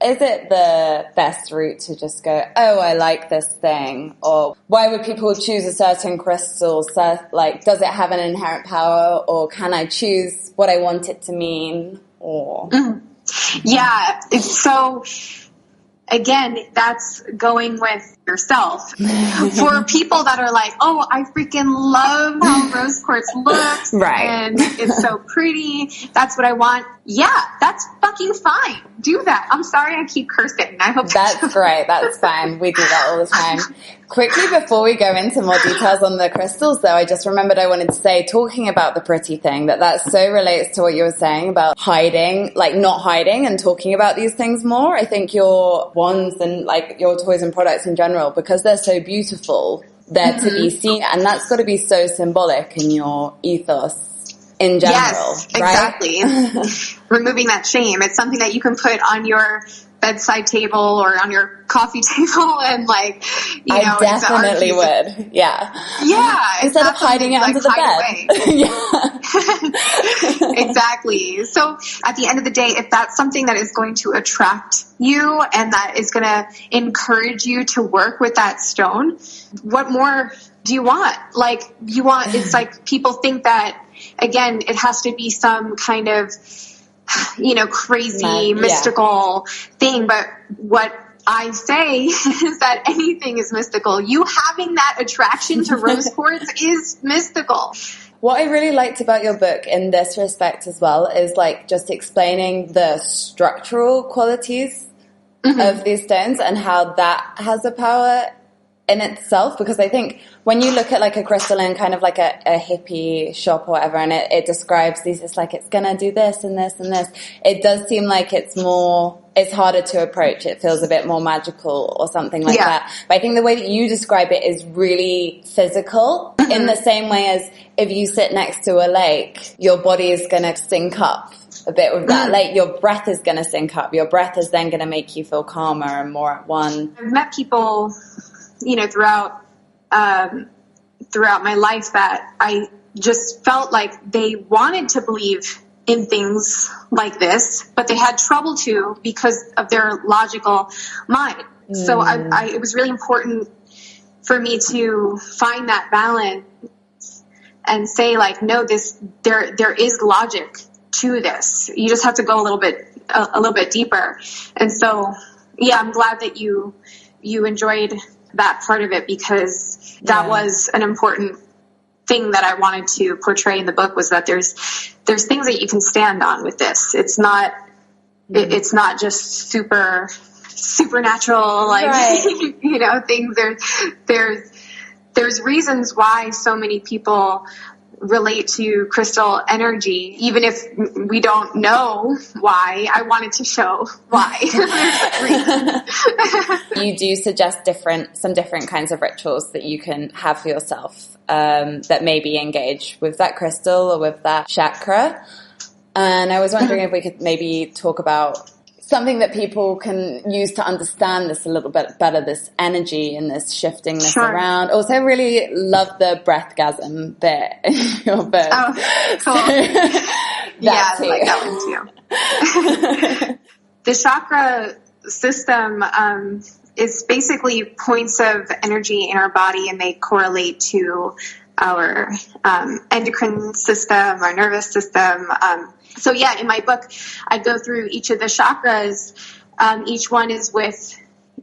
Is it the best route to just go, oh, I like this thing? Or why would people choose a certain crystal? Like, does it have an inherent power, or can I choose what I want it to mean? Or
yeah, so again, that's going with yourself. For people that are like, oh, I freaking love how rose quartz looks, and it's so pretty, that's what I want. Yeah, that's fucking fine. Do that. I'm sorry I keep cursing. I hope
that's great. That's fine. We do that all the time. Quickly, before we go into more details on the crystals, though, I just remembered I wanted to say, talking about the pretty thing, that so relates to what you were saying about hiding, like not hiding and talking about these things more. I think your wands and like your toys and products in general, because they're so beautiful, they're to be seen, and that's got to be so symbolic in your ethos in general. Yes,
exactly.
Right?
Removing that shame. It's something that you can put on your bedside table or on your coffee table, and like, you know,
I definitely would. Yeah. Instead of hiding it under the
bed. Yeah. Exactly. So at the end of the day, if that's something that is going to attract you and that is going to encourage you to work with that stone, what more do you want? Like, you want, it's like people think that, again, it has to be some kind of, you know, crazy, mystical thing. But what I say is that anything is mystical. You having that attraction to rose quartz is mystical.
What I really liked about your book in this respect as well is like just explaining the structural qualities of these stones and how that has a power in itself, because I think when you look at like a crystal in kind of like a hippie shop or whatever, and it describes these, it's like it's gonna do this and this and this, it does seem like it's harder to approach. It feels a bit more magical or something like that. But I think the way that you describe it is really physical, in the same way as if you sit next to a lake, your body is gonna sync up a bit with that lake. Your breath is gonna sync up. Your breath is then gonna make you feel calmer and more at one.
I've met people, you know, throughout my life that I just felt like they wanted to believe in things like this, but they had trouble to because of their logical mind. So it was really important for me to find that balance and say like, no, there is logic to this. You just have to go a little bit deeper. And so, yeah, I'm glad that you enjoyed that part of it, because that was an important thing that I wanted to portray in the book, was that there's things that you can stand on with this. It's not just supernatural, like, you know, things. There's reasons why so many people relate to crystal energy, even if we don't know why. I wanted to show why.
You do suggest some different kinds of rituals that you can have for yourself that maybe engage with that crystal or with that chakra. And I was wondering if we could maybe talk about something that people can use to understand this a little bit better, this energy and this shifting this around. Also, really love the breathgasm bit in your book.
Oh, cool. Yeah, I like that one too. The chakra system is basically points of energy in our body, and they correlate to our endocrine system, our nervous system. So yeah, in my book, I go through each of the chakras. Each one is with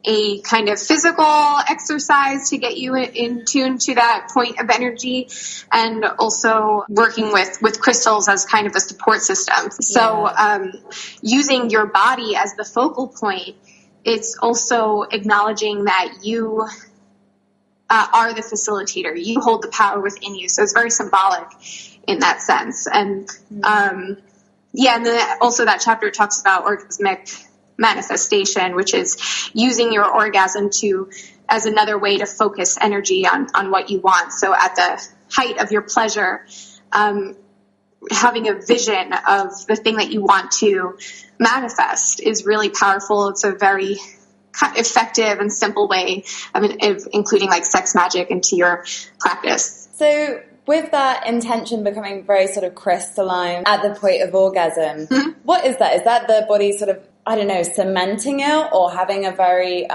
a kind of physical exercise to get you in tune to that point of energy, and also working with crystals as kind of a support system. So using your body as the focal point, it's also acknowledging that you are the facilitator. You hold the power within you. So it's very symbolic in that sense. And and then also that chapter talks about orgasmic manifestation, which is using your orgasm as another way to focus energy on what you want. So at the height of your pleasure, having a vision of the thing that you want to manifest is really powerful. It's a very effective and simple way of including like sex magic into your practice.
So with that intention becoming very sort of crystalline at the point of orgasm, what is that? Is that the body sort of, I don't know, cementing it, or having a very,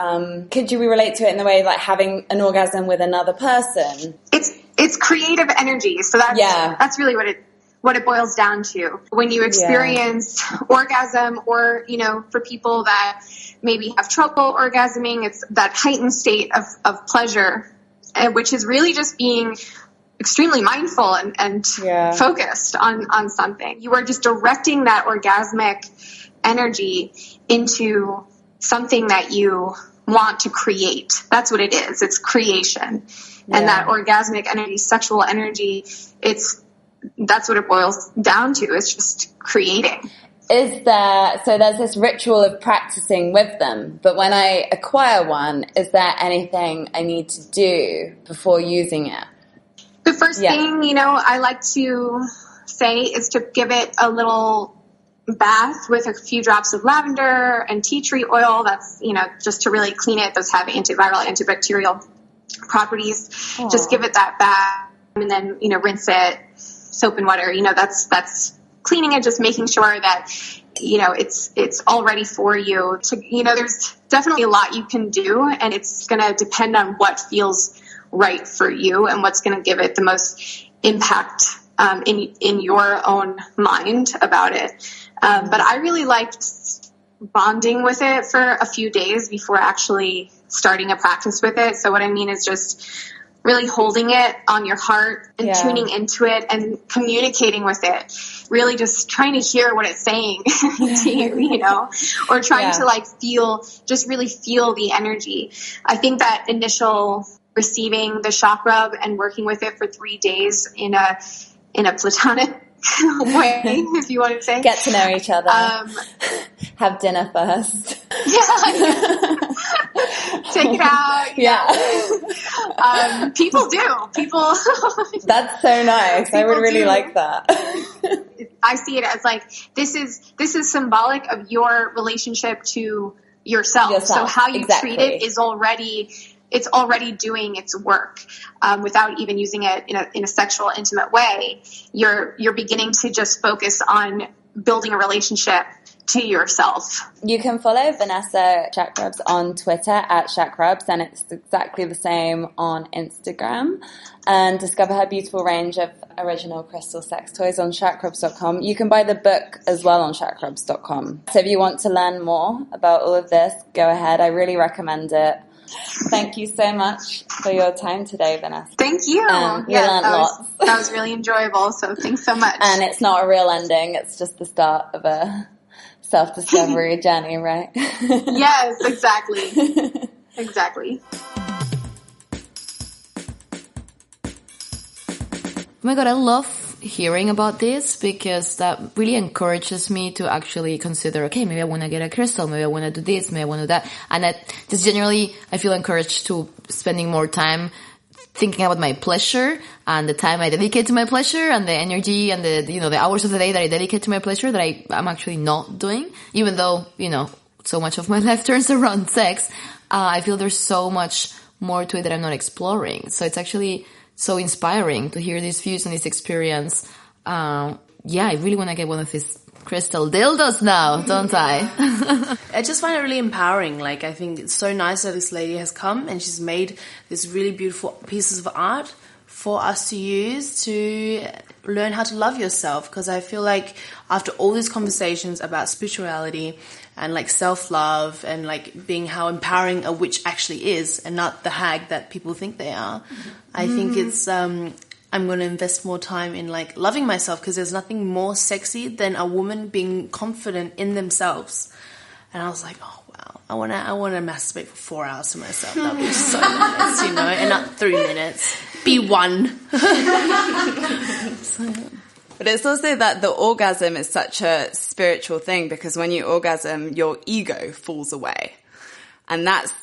could you relate to it in the way like having an orgasm with another person?
It's creative energy. So that's really what it boils down to. When you experience orgasm, or, for people that maybe have trouble orgasming, it's that heightened state of pleasure, which is really just being extremely mindful and focused on something. You are just directing that orgasmic energy into something that you want to create. That's what it is. It's creation. And that orgasmic energy, sexual energy, that's what it boils down to. It's just creating.
So there's this ritual of practicing with them, but when I acquire one, is there anything I need to do before using it?
The first thing, I like to say is to give it a little bath with a few drops of lavender and tea tree oil. That's, just to really clean it. Those have antiviral, antibacterial properties. Aww. Just give it that bath, and then, rinse it, soap and water. That's cleaning it, just making sure that, it's all ready for you. There's definitely a lot you can do, and it's going to depend on what feels right for you and what's going to give it the most impact in your own mind about it. But I really liked bonding with it for a few days before actually starting a practice with it. So what I mean is just really holding it on your heart and tuning into it and communicating with it. Really just trying to hear what it's saying to you, or trying to really feel the energy. I think that initial receiving the Chakrub and working with it for 3 days in a platonic way, if you want to say.
Get to know each other. Have dinner first.
Take it out. People do.
That's so nice. I would really like that.
I see it as like, this is symbolic of your relationship to yourself. So how you treat it is it's already doing its work, without even using it in a sexual, intimate way. You're beginning to just focus on building a relationship to yourself.
You can follow Vanessa Chakrubs on Twitter at Chakrubs, and it's exactly the same on Instagram, and discover her beautiful range of original crystal sex toys on chakrubs.com. You can buy the book as well on chakrubs.com. So if you want to learn more about all of this, go ahead. I really recommend it. Thank you so much for your time today, Vanessa.
Thank you.
Learned lots.
That was really enjoyable, so thanks so much.
And it's not a real ending, it's just the start of a self-discovery journey, right?
Yes, exactly. Exactly.
Oh my God, I love hearing about this because that really encourages me to actually consider, okay, maybe I want to get a crystal, maybe I want to do this, maybe I want to do that. And just generally, I feel encouraged to spending more time thinking about my pleasure and the time I dedicate to my pleasure and the energy and the hours of the day that I dedicate to my pleasure that I'm actually not doing, even though, so much of my life turns around sex. I feel there's so much more to it that I'm not exploring. So it's actually so inspiring to hear these views and this experience. I really want to get one of these crystal dildos now, don't I?
I just find it really empowering. Like, I think it's so nice that this lady has come and she's made these really beautiful pieces of art for us to use to learn how to love yourself. Because I feel like after all these conversations about spirituality and like self-love and like being how empowering a witch actually is and not the hag that people think they are, I think it's I'm going to invest more time in like loving myself, because there's nothing more sexy than a woman being confident in themselves. And I was like, oh wow, I want to masturbate for 4 hours to myself. That'd be so nice, and not 3 minutes. Be one.
But it's also that the orgasm is such a spiritual thing, because when you orgasm, your ego falls away. And that's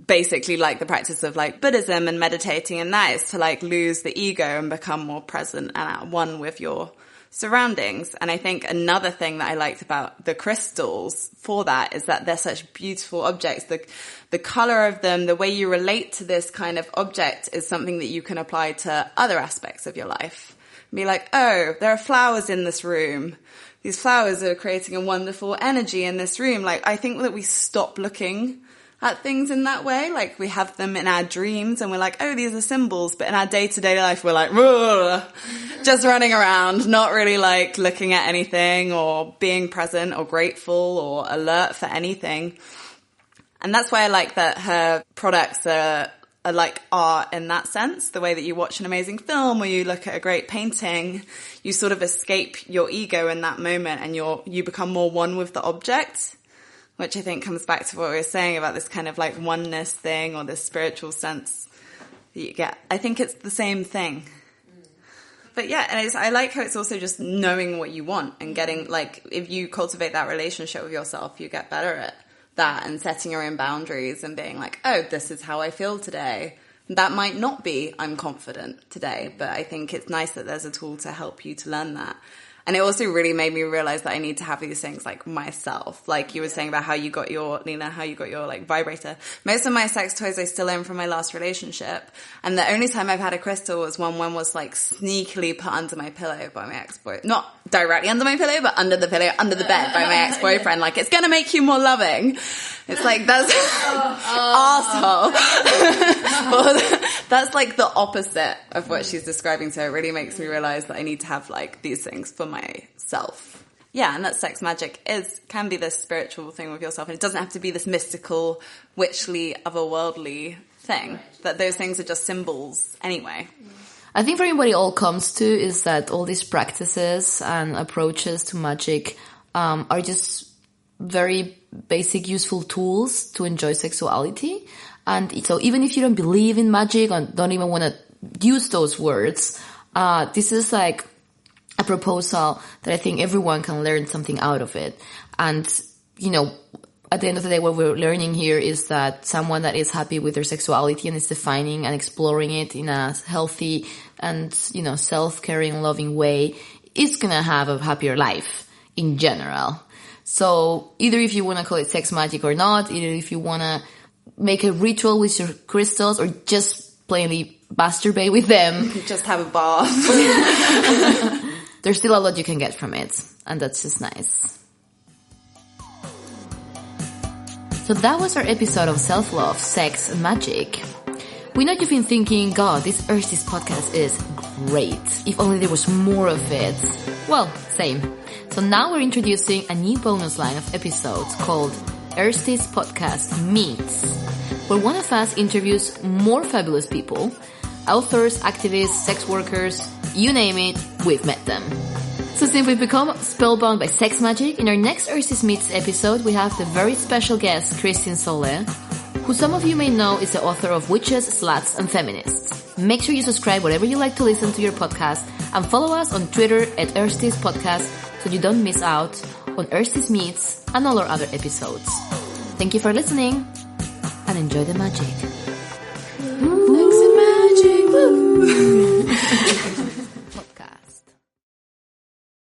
basically like the practice of like Buddhism and meditating, and that is to like lose the ego and become more present and at one with your surroundings. And I think another thing that I liked about the crystals for that is that they're such beautiful objects. The color of them, the way you relate to this kind of object is something that you can apply to other aspects of your life. Be like, oh, there are flowers in this room. These flowers are creating a wonderful energy in this room. Like, I think that we stop looking at things in that way. Like, we have them in our dreams and we're like, oh, these are symbols. But in our day-to-day life, we're like, just running around, not really like looking at anything or being present or grateful or alert for anything. And that's why I like that her products are like art in that sense. The way that you watch an amazing film or you look at a great painting, you sort of escape your ego in that moment and you become more one with the object, which I think comes back to what we were saying about this kind of like oneness thing or this spiritual sense that you get. I think it's the same thing. But yeah, and I like how it's also just knowing what you want and getting, like, if you cultivate that relationship with yourself, you get better at that and setting your own boundaries and being like, oh, this is how I feel today. That might not be I'm confident today, but I think it's nice that there's a tool to help you to learn that. And it also really made me realize that I need to have these things like myself. Like you were saying about how you got your, Nina, how you got your like vibrator. Most of my sex toys I still own from my last relationship. And the only time I've had a crystal was one was like sneakily put under my pillow by my ex-boyfriend. Not directly under my pillow, but under the pillow, under the bed by my ex-boyfriend. Like, it's going to make you more loving. It's like, that's arsehole. Well, that's like the opposite of what she's describing. So it really makes me realize that I need to have like these things for myself. Yeah, and that sex magic can be this spiritual thing with yourself. And it doesn't have to be this mystical, witchly, otherworldly thing. That those things are just symbols anyway.
I think for me what it all comes to is that all these practices and approaches to magic are just very basic, useful tools to enjoy sexuality. And so even if you don't believe in magic or don't even want to use those words, this is like a proposal that I think everyone can learn something out of it. And, you know, at the end of the day, what we're learning here is that someone that is happy with their sexuality and is defining and exploring it in a healthy and, you know, self-caring, loving way is going to have a happier life in general. So either if you want to call it sex magic or not, either if you want to make a ritual with your crystals or just plainly masturbate with them.
Just have a bath.
There's still a lot you can get from it. And that's just nice. So that was our episode of Self-Love, Sex and Magic. We know you've been thinking, God, this podcast is great. If only there was more of it. Well, same. So now we're introducing a new bonus line of episodes called Erstis Podcast Meets, where one of us interviews more fabulous people, authors, activists, sex workers, you name it, we've met them. So since we've become spellbound by sex magic, in our next Erstis Meets episode, we have the very special guest, Christine Solé, who some of you may know is the author of Witches, Sluts and Feminists. Make sure you subscribe wherever you like to listen to your podcast and follow us on Twitter at Earthstis Podcast so you don't miss out on Earthstis Meets and all our other episodes. Thank you for listening and enjoy the magic.
Thanks, the magic. Woo.